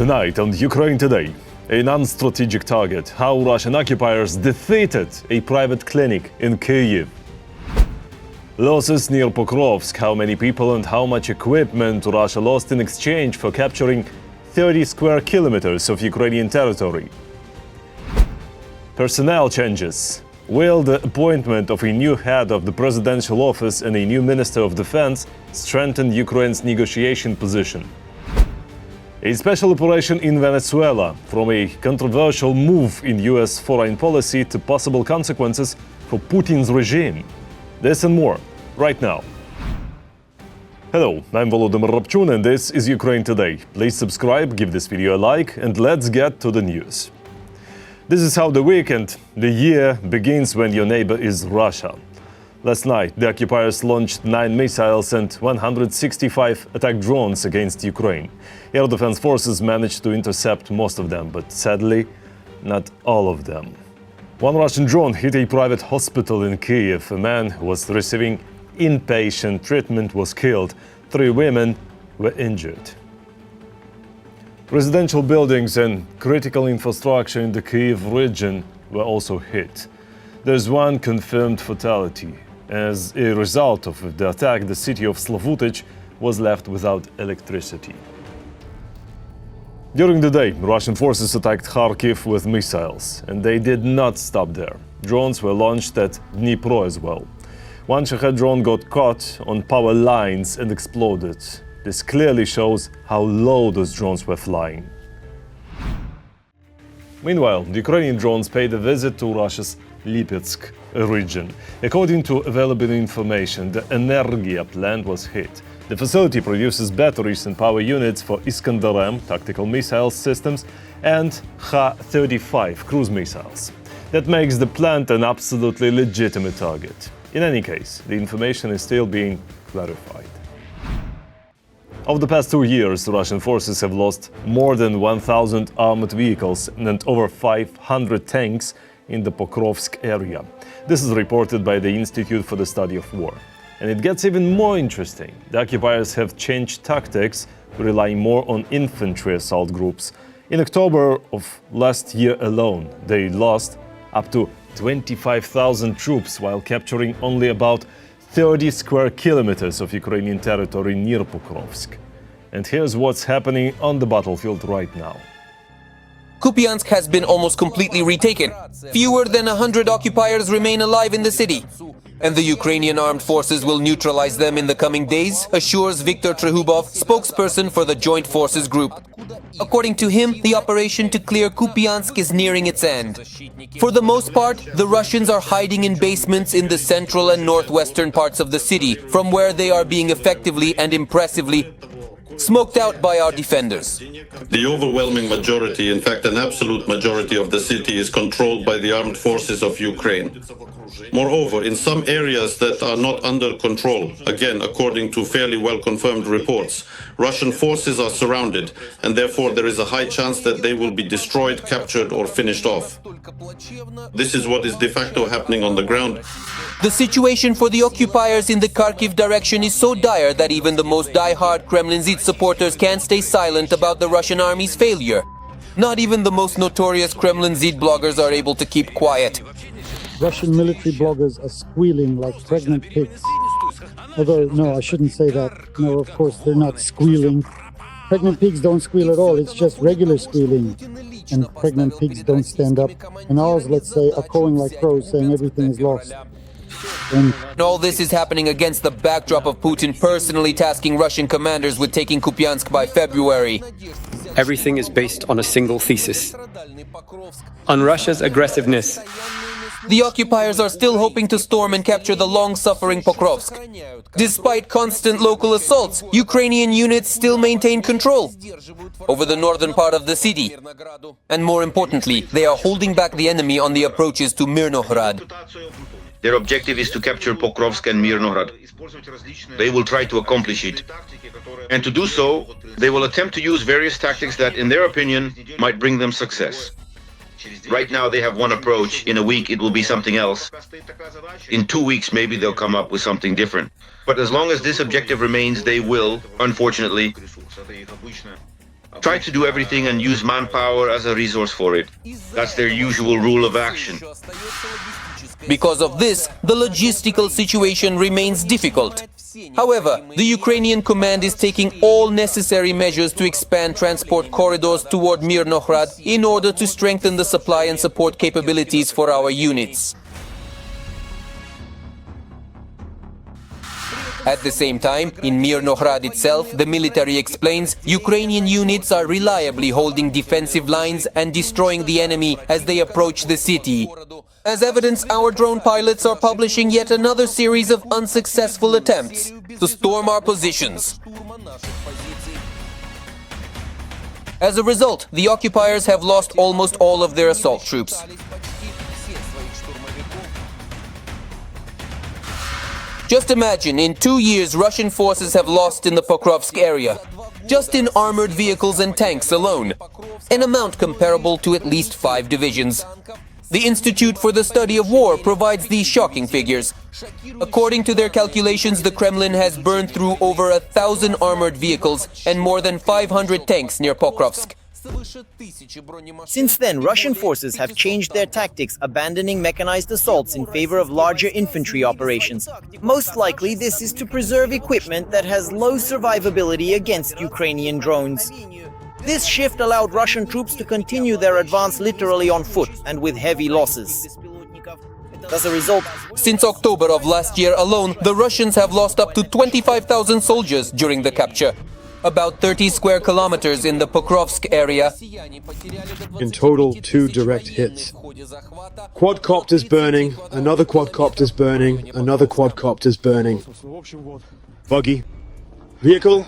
Tonight on Ukraine Today, a non-strategic target, how Russian occupiers defeated a private clinic in Kyiv. Losses near Pokrovsk, how many people and how much equipment Russia lost in exchange for capturing 30 square kilometers of Ukrainian territory. Personnel changes. Will the appointment of a new head of the presidential office and a new minister of defense strengthen Ukraine's negotiation position? A special operation in Venezuela, from a controversial move in US foreign policy to possible consequences for Putin's regime. This and more, right now. Hello, I'm Volodymyr Rabchun and this is Ukraine Today. Please subscribe, give this video a like, and let's get to the news. This is how the week and the year begins when your neighbor is Russia. Last night, the occupiers launched 9 missiles and 165 attack drones against Ukraine. Air defense forces managed to intercept most of them, but sadly, not all of them. One Russian drone hit a private hospital in Kyiv. A man who was receiving inpatient treatment was killed. 3 women were injured. Residential buildings and critical infrastructure in the Kyiv region were also hit. There's one confirmed fatality. As a result of the attack, the city of Slavutich was left without electricity. During the day, Russian forces attacked Kharkiv with missiles, and they did not stop there. Drones were launched at Dnipro as well. One Shahed drone got caught on power lines and exploded. This clearly shows how low those drones were flying. Meanwhile, the Ukrainian drones paid a visit to Russia's Lipetsk region. According to available information, the Energia plant was hit. The facility produces batteries and power units for Iskander-M tactical missile systems and Kha-35 cruise missiles. That makes the plant an absolutely legitimate target. In any case, the information is still being clarified. Over the past 2 years, Russian forces have lost more than 1,000 armored vehicles and over 500 tanks in the Pokrovsk area. This is reported by the Institute for the Study of War. And it gets even more interesting. The occupiers have changed tactics, relying more on infantry assault groups. In October of last year alone, they lost up to 25,000 troops while capturing only about 30 square kilometers of Ukrainian territory near Pokrovsk. And here's what's happening on the battlefield right now. Kupiansk has been almost completely retaken. Fewer than 100 occupiers remain alive in the city. And the Ukrainian armed forces will neutralize them in the coming days, assures Viktor Trehubov, spokesperson for the Joint Forces Group. According to him, the operation to clear Kupiansk is nearing its end. For the most part, the Russians are hiding in basements in the central and northwestern parts of the city, from where they are being effectively and impressively smoked out by our defenders. The overwhelming majority, in fact an absolute majority of the city, is controlled by the armed forces of Ukraine. Moreover, in some areas that are not under control, again according to fairly well-confirmed reports, Russian forces are surrounded, and therefore there is a high chance that they will be destroyed, captured or finished off. This is what is de facto happening on the ground. The situation for the occupiers in the Kharkiv direction is so dire that even the most die-hard Kremlin-Zid supporters can't stay silent about the Russian army's failure. Not even the most notorious Kremlin-Zid bloggers are able to keep quiet. Russian military bloggers are squealing like pregnant pigs. Although, no, I shouldn't say that. No, of course, they're not squealing. Pregnant pigs don't squeal at all. It's just regular squealing. And pregnant pigs don't stand up. And ours, let's say, are crowing like crows, saying everything is lost. And all this is happening against the backdrop of Putin personally tasking Russian commanders with taking Kupiansk by February. Everything is based on a single thesis: on Russia's aggressiveness. The occupiers are still hoping to storm and capture the long-suffering Pokrovsk. Despite constant local assaults, Ukrainian units still maintain control over the northern part of the city. And more importantly, they are holding back the enemy on the approaches to Mirnohrad. Their objective is to capture Pokrovsk and Mirnohrad. They will try to accomplish it. And to do so, they will attempt to use various tactics that, in their opinion, might bring them success. Right now they have one approach. In a week it will be something else. In 2 weeks maybe they'll come up with something different. But as long as this objective remains, they will, unfortunately, try to do everything and use manpower as a resource for it. That's their usual rule of action. Because of this, the logistical situation remains difficult. However, the Ukrainian command is taking all necessary measures to expand transport corridors toward Mirnohrad in order to strengthen the supply and support capabilities for our units. At the same time, in Mirnohrad itself, the military explains, Ukrainian units are reliably holding defensive lines and destroying the enemy as they approach the city. As evidence, our drone pilots are publishing yet another series of unsuccessful attempts to storm our positions. As a result, the occupiers have lost almost all of their assault troops. Just imagine, in 2 years, Russian forces have lost in the Pokrovsk area, just in armored vehicles and tanks alone, an amount comparable to at least 5 divisions. The Institute for the Study of War provides these shocking figures. According to their calculations, the Kremlin has burned through over 1,000 armored vehicles and more than 500 tanks near Pokrovsk. Since then, Russian forces have changed their tactics, abandoning mechanized assaults in favor of larger infantry operations. Most likely, this is to preserve equipment that has low survivability against Ukrainian drones. This shift allowed Russian troops to continue their advance literally on foot and with heavy losses. As a result, since October of last year alone, the Russians have lost up to 25,000 soldiers during the capture. About 30 square kilometers in the Pokrovsk area. In total, 2 direct hits. Quadcopters burning, another quadcopter's burning, another quadcopter's burning. Buggy. Vehicle.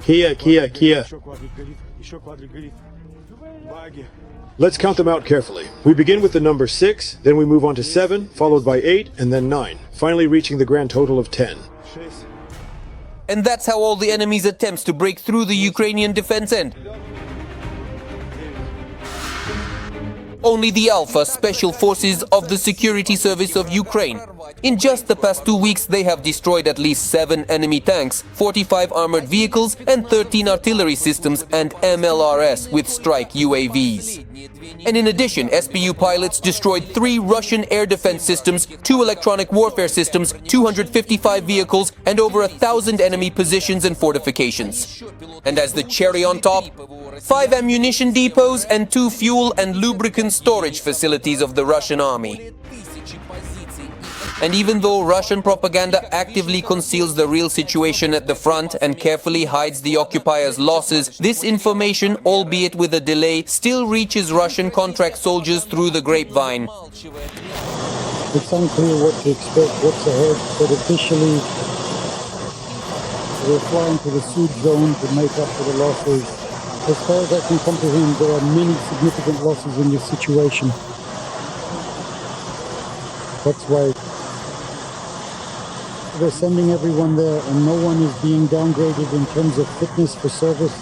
Kia. Let's count them out carefully. We begin with the number 6, then we move on to 7, followed by 8, and then 9, finally reaching the grand total of 10. And that's how all the enemy's attempts to break through the Ukrainian defense end. Only the Alpha Special Forces of the Security Service of Ukraine. In just the past 2 weeks, they have destroyed at least 7 enemy tanks, 45 armored vehicles, and 13 artillery systems and MLRS with strike UAVs. And in addition, SPU pilots destroyed 3 Russian air defense systems, 2 electronic warfare systems, 255 vehicles, and over 1,000 enemy positions and fortifications. And as the cherry on top, 5 ammunition depots and 2 fuel and lubricant storage facilities of the Russian army. And even though Russian propaganda actively conceals the real situation at the front and carefully hides the occupiers' losses, this information, albeit with a delay, still reaches Russian contract soldiers through the grapevine. It's unclear what to expect, what's ahead, but officially we're flying to the Sud zone to make up for the losses. As far as I can comprehend, there are many significant losses in this situation. That's why they're sending everyone there, and no one is being downgraded in terms of fitness for service.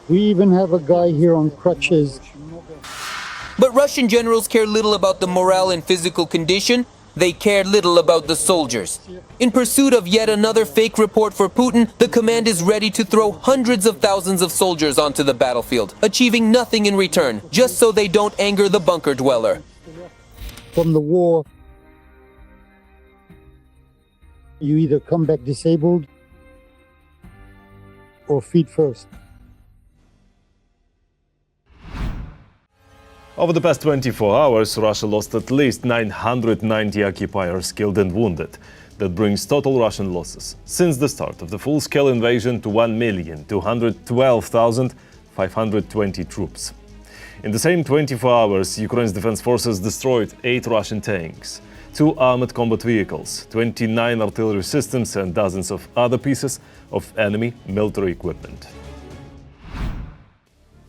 We even have a guy here on crutches. But Russian generals care little about the morale and physical condition. They care little about the soldiers. In pursuit of yet another fake report for Putin, the command is ready to throw hundreds of thousands of soldiers onto the battlefield, achieving nothing in return, just so they don't anger the bunker dweller. From the war, you either come back disabled or feet first. Over the past 24 hours, Russia lost at least 990 occupiers killed and wounded. That brings total Russian losses since the start of the full-scale invasion to 1,212,520 troops. In the same 24 hours, Ukraine's defense forces destroyed 8 Russian tanks, 2 armored combat vehicles, 29 artillery systems, and dozens of other pieces of enemy military equipment.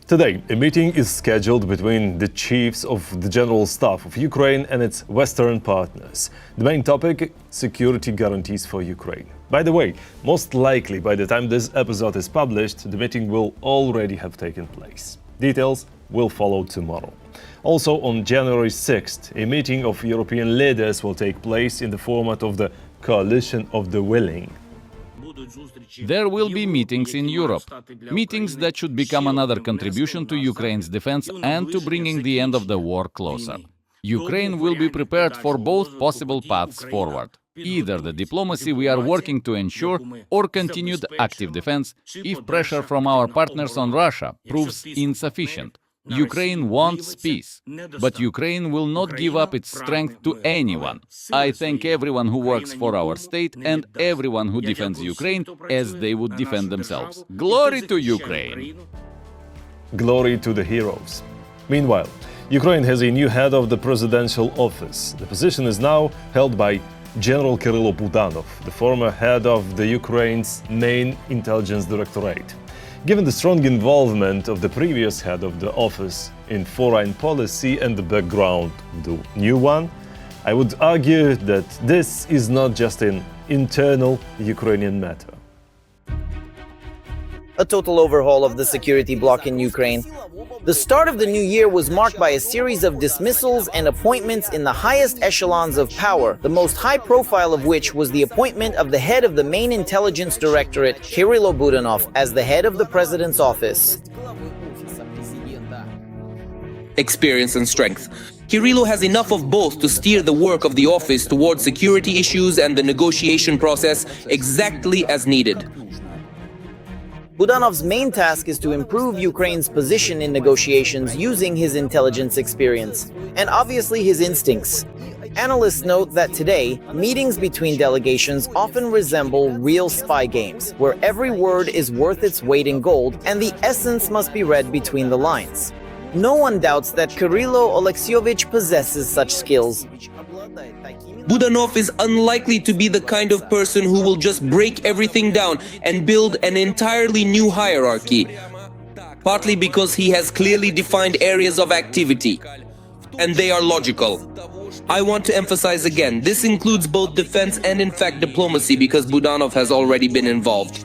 Today, a meeting is scheduled between the chiefs of the General Staff of Ukraine and its Western partners. The main topic: security guarantees for Ukraine. By the way, most likely by the time this episode is published, the meeting will already have taken place. Details will follow tomorrow. Also, on January 6th, a meeting of European leaders will take place in the format of the Coalition of the Willing. There will be meetings in Europe, meetings that should become another contribution to Ukraine's defense and to bringing the end of the war closer. Ukraine will be prepared for both possible paths forward, either the diplomacy we are working to ensure or continued active defense if pressure from our partners on Russia proves insufficient. Ukraine wants peace, but Ukraine will not give up its strength to anyone. I thank everyone who works for our state and everyone who defends Ukraine as they would defend themselves. Glory to Ukraine! Glory to the heroes. Meanwhile, Ukraine has a new head of the presidential office. The position is now held by General Kyrylo Budanov, the former head of the Ukraine's main intelligence directorate. Given the strong involvement of the previous head of the office in foreign policy and the background of the new one, I would argue that this is not just an internal Ukrainian matter. A total overhaul of the security bloc in Ukraine. The start of the new year was marked by a series of dismissals and appointments in the highest echelons of power, the most high profile of which was the appointment of the head of the main intelligence directorate, Kyrylo Budanov, as the head of the president's office. Experience and strength. Kyrylo has enough of both to steer the work of the office towards security issues and the negotiation process exactly as needed. Budanov's main task is to improve Ukraine's position in negotiations using his intelligence experience, and obviously his instincts. Analysts note that today, meetings between delegations often resemble real spy games, where every word is worth its weight in gold and the essence must be read between the lines. No one doubts that Kyrylo Oleksievich possesses such skills. Budanov is unlikely to be the kind of person who will just break everything down and build an entirely new hierarchy, partly because he has clearly defined areas of activity, and they are logical. I want to emphasize again, this includes both defense and in fact diplomacy, because Budanov has already been involved.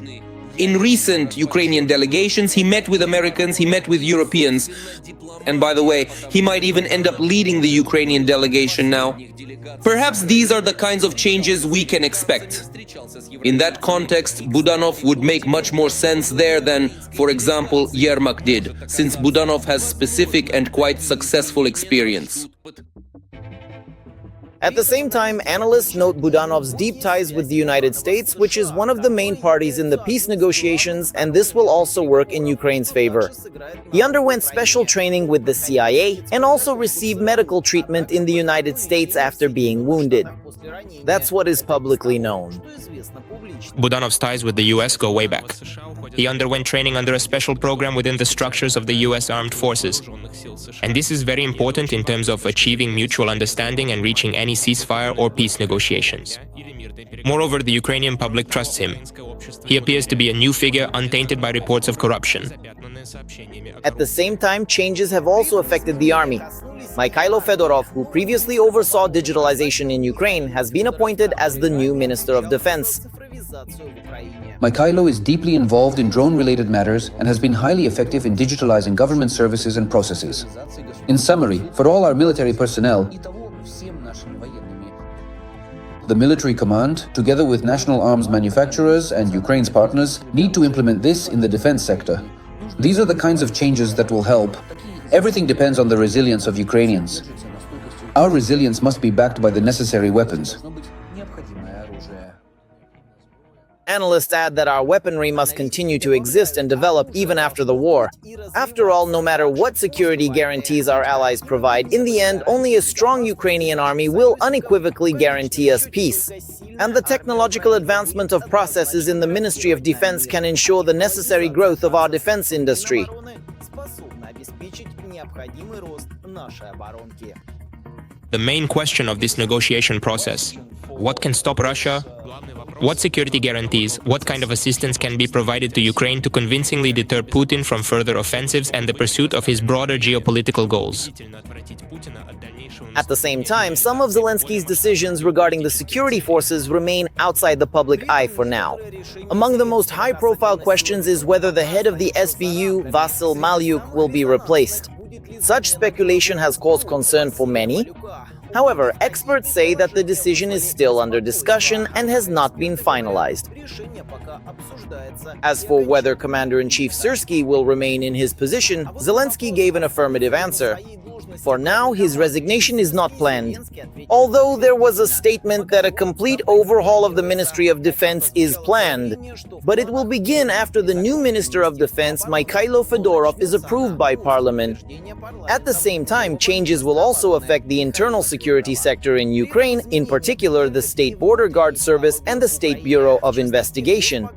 In recent Ukrainian delegations, he met with Americans, he met with Europeans, and by the way, he might even end up leading the Ukrainian delegation now. Perhaps these are the kinds of changes we can expect. In that context, Budanov would make much more sense there than, for example, Yermak did, since Budanov has specific and quite successful experience. At the same time, analysts note Budanov's deep ties with the United States, which is one of the main parties in the peace negotiations, and this will also work in Ukraine's favor. He underwent special training with the CIA and also received medical treatment in the United States after being wounded. That's what is publicly known. Budanov's ties with the US go way back. He underwent training under a special program within the structures of the US armed forces. And this is very important in terms of achieving mutual understanding and reaching any ceasefire or peace negotiations. Moreover, the Ukrainian public trusts him. He appears to be a new figure untainted by reports of corruption. At the same time, changes have also affected the army. Mikhailo Fedorov, who previously oversaw digitalization in Ukraine, has been appointed as the new Minister of Defense. Mikhailo is deeply involved in drone-related matters and has been highly effective in digitalizing government services and processes. In summary, for all our military personnel, the military command, together with national arms manufacturers and Ukraine's partners, need to implement this in the defense sector. These are the kinds of changes that will help. Everything depends on the resilience of Ukrainians. Our resilience must be backed by the necessary weapons. Analysts add that our weaponry must continue to exist and develop even after the war. After all, no matter what security guarantees our allies provide, in the end, only a strong Ukrainian army will unequivocally guarantee us peace. And the technological advancement of processes in the Ministry of Defense can ensure the necessary growth of our defense industry. The main question of this negotiation process: what can stop Russia? What security guarantees, what kind of assistance can be provided to Ukraine to convincingly deter Putin from further offensives and the pursuit of his broader geopolitical goals? At the same time, some of Zelensky's decisions regarding the security forces remain outside the public eye for now. Among the most high-profile questions is whether the head of the SBU, Vasyl Malyuk, will be replaced. Such speculation has caused concern for many. However, experts say that the decision is still under discussion and has not been finalized. As for whether Commander-in-Chief Syrskyi will remain in his position, Zelensky gave an affirmative answer. For now, his resignation is not planned. Although there was a statement that a complete overhaul of the Ministry of Defense is planned, but it will begin after the new Minister of Defense, Mikhailo Fedorov, is approved by Parliament. At the same time, changes will also affect the internal security sector in Ukraine, in particular the State Border Guard Service and the State Bureau of Investigation.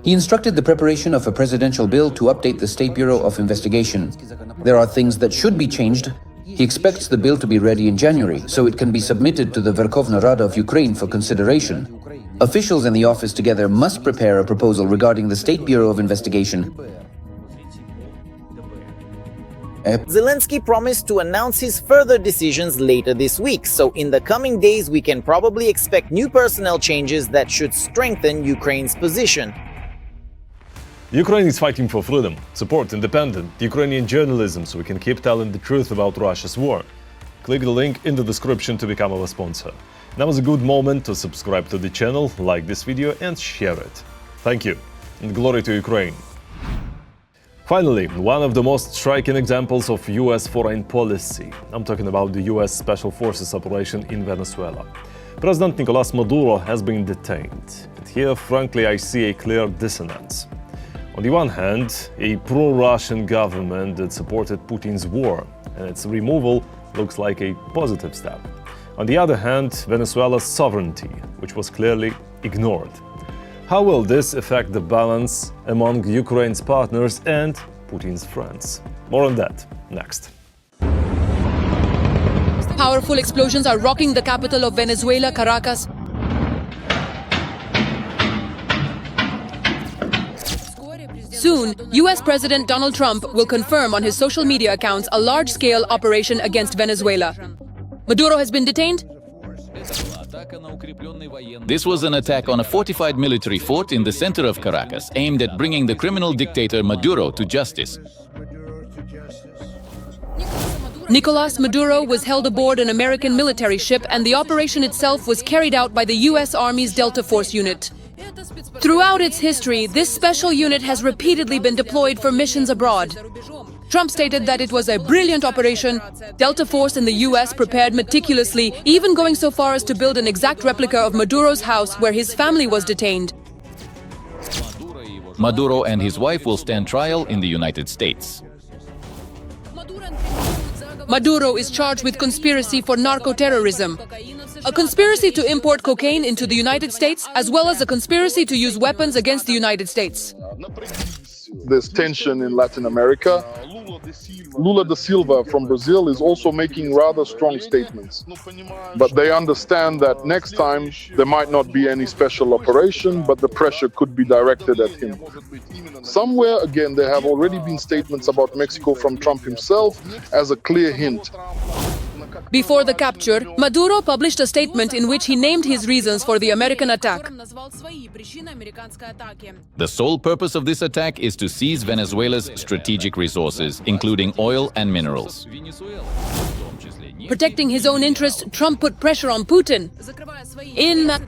He instructed the preparation of a presidential bill to update the State Bureau of Investigation. There are things that should be changed. He expects the bill to be ready in January, so it can be submitted to the Verkhovna Rada of Ukraine for consideration. Officials in the office together must prepare a proposal regarding the State Bureau of Investigation. Zelensky promised to announce his further decisions later this week, so in the coming days we can probably expect new personnel changes that should strengthen Ukraine's position. Ukraine is fighting for freedom. Support independent Ukrainian journalism so we can keep telling the truth about Russia's war. Click the link in the description to become our sponsor. Now is a good moment to subscribe to the channel, like this video and share it. Thank you, and glory to Ukraine. Finally, one of the most striking examples of US foreign policy. I'm talking about the US Special Forces operation in Venezuela. President Nicolas Maduro has been detained. And here, frankly, I see a clear dissonance. On the one hand, a pro-Russian government that supported Putin's war, and its removal looks like a positive step. On the other hand, Venezuela's sovereignty, which was clearly ignored. How will this affect the balance among Ukraine's partners and Putin's friends? More on that next. Powerful explosions are rocking the capital of Venezuela, Caracas. Soon, US President Donald Trump will confirm on his social media accounts a large-scale operation against Venezuela. Maduro has been detained. This was an attack on a fortified military fort in the center of Caracas, aimed at bringing the criminal dictator Maduro to justice. Nicolas Maduro was held aboard an American military ship, and the operation itself was carried out by the US Army's Delta Force unit. Throughout its history, this special unit has repeatedly been deployed for missions abroad. Trump stated that it was a brilliant operation. Delta Force in the US prepared meticulously, even going so far as to build an exact replica of Maduro's house where his family was detained. Maduro and his wife will stand trial in the United States. Maduro is charged with conspiracy for narco-terrorism, a conspiracy to import cocaine into the United States, as well as a conspiracy to use weapons against the United States. There's tension in Latin America. Lula da Silva from Brazil is also making rather strong statements. But they understand that next time there might not be any special operation, but the pressure could be directed at him. Somewhere, again, there have already been statements about Mexico from Trump himself as a clear hint. Before the capture, Maduro published a statement in which he named his reasons for the American attack. The sole purpose of this attack is to seize Venezuela's strategic resources, including oil and minerals. Protecting his own interests, Trump put pressure on Putin.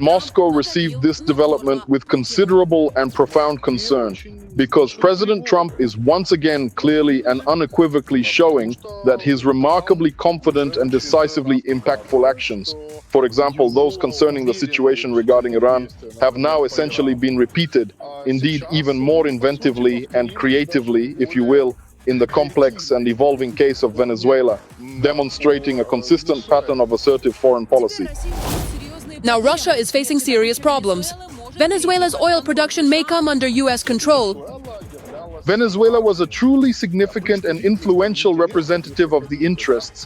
Moscow received this development with considerable and profound concern, because President Trump is once again clearly and unequivocally showing that his remarkably confident and decisively impactful actions, for example those concerning the situation regarding Iran, have now essentially been repeated, indeed even more inventively and creatively, if you will, in the complex and evolving case of Venezuela, demonstrating a consistent pattern of assertive foreign policy. Now Russia is facing serious problems. Venezuela's oil production may come under US control. Venezuela was a truly significant and influential representative of the interests,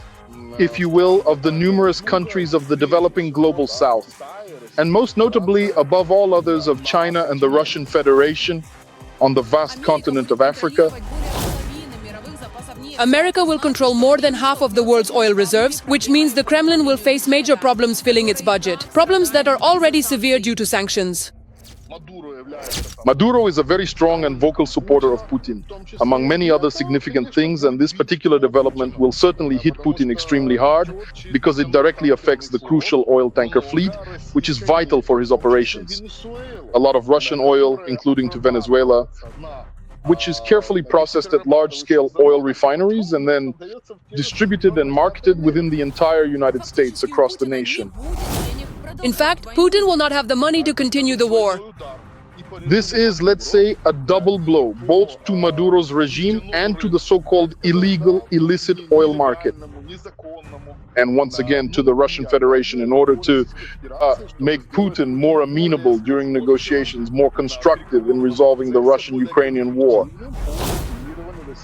if you will, of the numerous countries of the developing global south, and most notably, above all others, of China and the Russian Federation on the vast continent of Africa. America will control more than half of the world's oil reserves, which means the Kremlin will face major problems filling its budget, problems that are already severe due to sanctions. Maduro is a very strong and vocal supporter of Putin, among many other significant things, and this particular development will certainly hit Putin extremely hard because it directly affects the crucial oil tanker fleet, which is vital for his operations. A lot of Russian oil, including to Venezuela, which is carefully processed at large-scale oil refineries and then distributed and marketed within the entire United States across the nation. In fact, Putin will not have the money to continue the war. This is, let's say, a double blow, both to Maduro's regime and to the so-called illegal, illicit oil market. And once again to the Russian Federation in order to make Putin more amenable during negotiations, more constructive in resolving the Russian-Ukrainian war.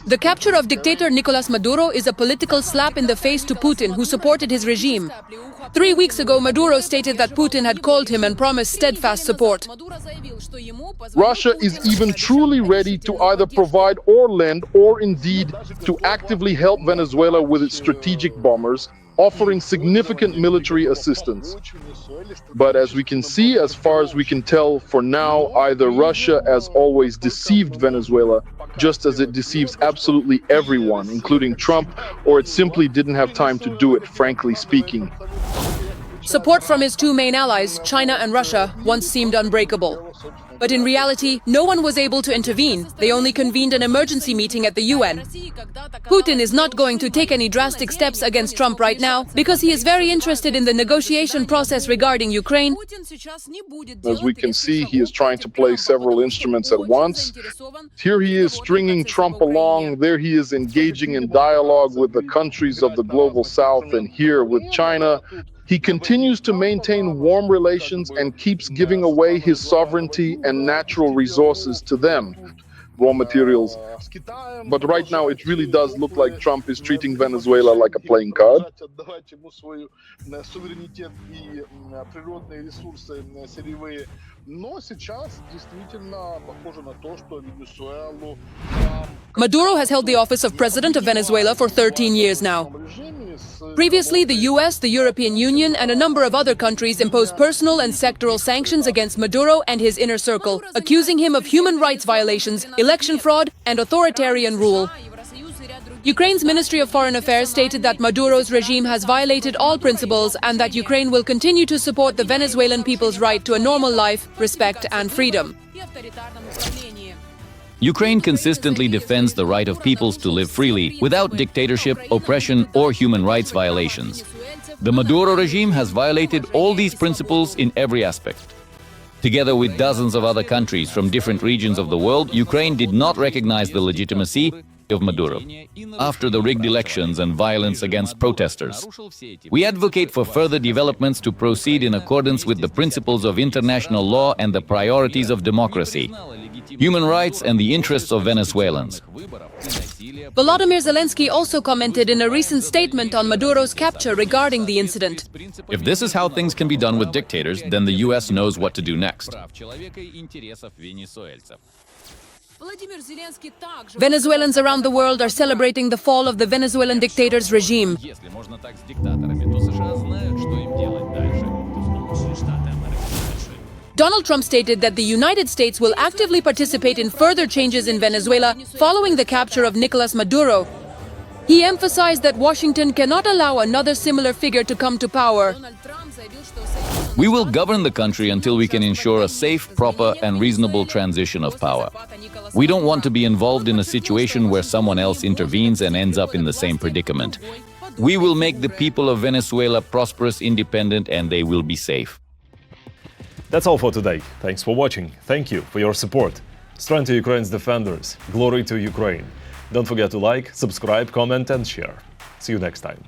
The capture of dictator Nicolas Maduro is a political slap in the face to Putin, who supported his regime. 3 weeks ago, Maduro stated that Putin had called him and promised steadfast support. Russia is even truly ready to either provide or lend, or indeed to actively help Venezuela with its strategic bombers, offering significant military assistance. But as we can see, as far as we can tell, for now, either Russia, as always, deceived Venezuela, just as it deceives absolutely everyone, including Trump, or it simply didn't have time to do it, frankly speaking. Support from his two main allies, China and Russia, once seemed unbreakable. But in reality, no one was able to intervene. They only convened an emergency meeting at the UN. Putin is not going to take any drastic steps against Trump right now because he is very interested in the negotiation process regarding Ukraine. As we can see, he is trying to play several instruments at once. Here he is stringing Trump along. There he is engaging in dialogue with the countries of the global south, and here with China. He continues to maintain warm relations and keeps giving away his sovereignty and natural resources to them, raw materials. But right now it really does look like Trump is treating Venezuela like a playing card. Maduro has held the office of President of Venezuela for 13 years now. Previously, the US, the European Union, and a number of other countries imposed personal and sectoral sanctions against Maduro and his inner circle, accusing him of human rights violations, election fraud, and authoritarian rule. Ukraine's Ministry of Foreign Affairs stated that Maduro's regime has violated all principles and that Ukraine will continue to support the Venezuelan people's right to a normal life, respect, and freedom. Ukraine consistently defends the right of peoples to live freely, without dictatorship, oppression, or human rights violations. The Maduro regime has violated all these principles in every aspect. Together with dozens of other countries from different regions of the world, Ukraine did not recognize the legitimacy of Maduro after the rigged elections and violence against protesters. We advocate for further developments to proceed in accordance with the principles of international law and the priorities of democracy, human rights, and the interests of Venezuelans. Volodymyr Zelensky also commented in a recent statement on Maduro's capture regarding the incident. If this is how things can be done with dictators, then the US knows what to do next. Venezuelans around the world are celebrating the fall of the Venezuelan dictator's regime. Donald Trump stated that the United States will actively participate in further changes in Venezuela following the capture of Nicolas Maduro. He emphasized that Washington cannot allow another similar figure to come to power. We will govern the country until we can ensure a safe, proper, and reasonable transition of power. We don't want to be involved in a situation where someone else intervenes and ends up in the same predicament. We will make the people of Venezuela prosperous, independent, and they will be safe. That's all for today. Thanks for watching. Thank you for your support. Strength to Ukraine's defenders. Glory to Ukraine. Don't forget to like, subscribe, comment, and share. See you next time.